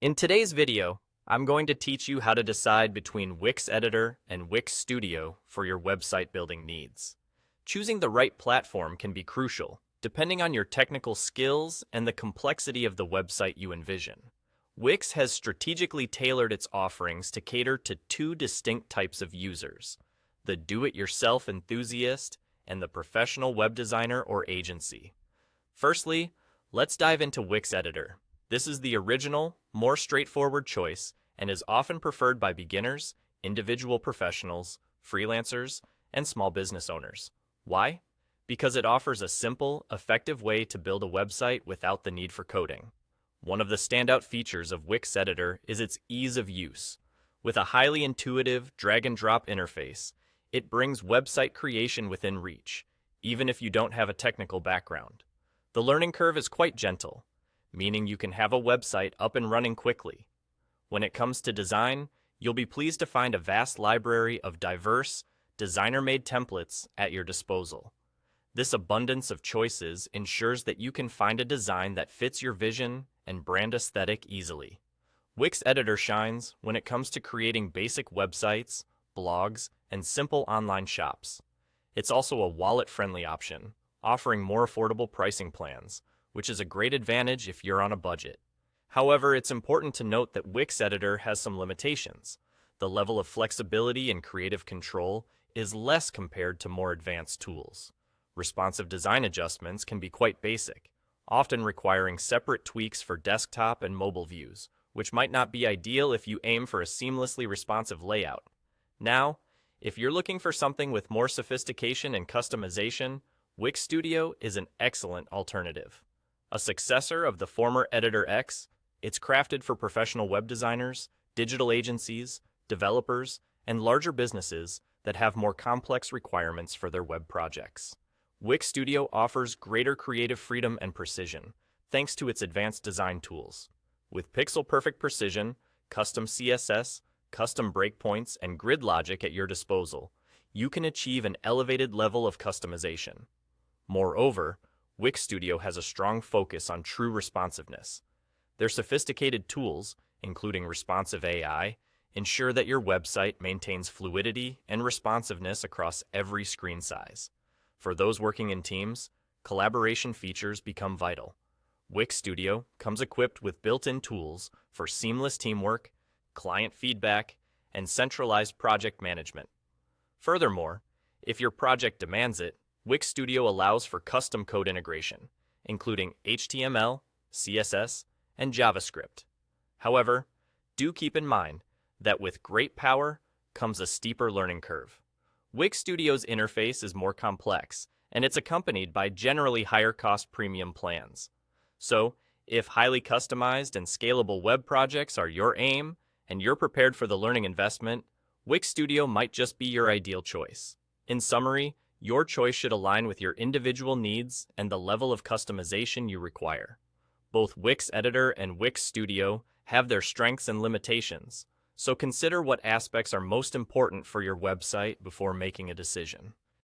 In today's video, I'm going to teach you how to decide between Wix Editor and Wix Studio for your website building needs. Choosing the right platform can be crucial, depending on your technical skills and the complexity of the website you envision. Wix has strategically tailored its offerings to cater to two distinct types of users: the do-it-yourself enthusiast and the professional web designer or agency. Firstly, let's dive into Wix Editor. This is the original, more straightforward choice and is often preferred by beginners, individual professionals, freelancers, and small business owners. Why? Because it offers a simple, effective way to build a website without the need for coding. One of the standout features of Wix Editor is its ease of use. With a highly intuitive drag-and-drop interface, it brings website creation within reach, even if you don't have a technical background. The learning curve is quite gentle, meaning you can have a website up and running quickly. When it comes to design, you'll be pleased to find a vast library of diverse, designer-made templates at your disposal. This abundance of choices ensures that you can find a design that fits your vision and brand aesthetic easily. Wix Editor shines when it comes to creating basic websites, blogs, and simple online shops. It's also a wallet-friendly option, offering more affordable pricing plans, which is a great advantage if you're on a budget. However, it's important to note that Wix Editor has some limitations. The level of flexibility and creative control is less compared to more advanced tools. Responsive design adjustments can be quite basic, often requiring separate tweaks for desktop and mobile views, which might not be ideal if you aim for a seamlessly responsive layout. Now, if you're looking for something with more sophistication and customization, Wix Studio is an excellent alternative. A successor of the former Editor X, it's crafted for professional web designers, digital agencies, developers, and larger businesses that have more complex requirements for their web projects. Wix Studio offers greater creative freedom and precision, thanks to its advanced design tools. With pixel-perfect precision, custom CSS, custom breakpoints, and grid logic at your disposal, you can achieve an elevated level of customization. Moreover, Wix Studio has a strong focus on true responsiveness. Their sophisticated tools, including responsive AI, ensure that your website maintains fluidity and responsiveness across every screen size. For those working in teams, collaboration features become vital. Wix Studio comes equipped with built-in tools for seamless teamwork, client feedback, and centralized project management. Furthermore, if your project demands it, Wix Studio allows for custom code integration, including HTML, CSS, and JavaScript. However, do keep in mind that with great power comes a steeper learning curve. Wix Studio's interface is more complex, and it's accompanied by generally higher-cost premium plans. So, if highly customized and scalable web projects are your aim, and you're prepared for the learning investment, Wix Studio might just be your ideal choice. In summary, your choice should align with your individual needs and the level of customization you require. Both Wix Editor and Wix Studio have their strengths and limitations, so consider what aspects are most important for your website before making a decision.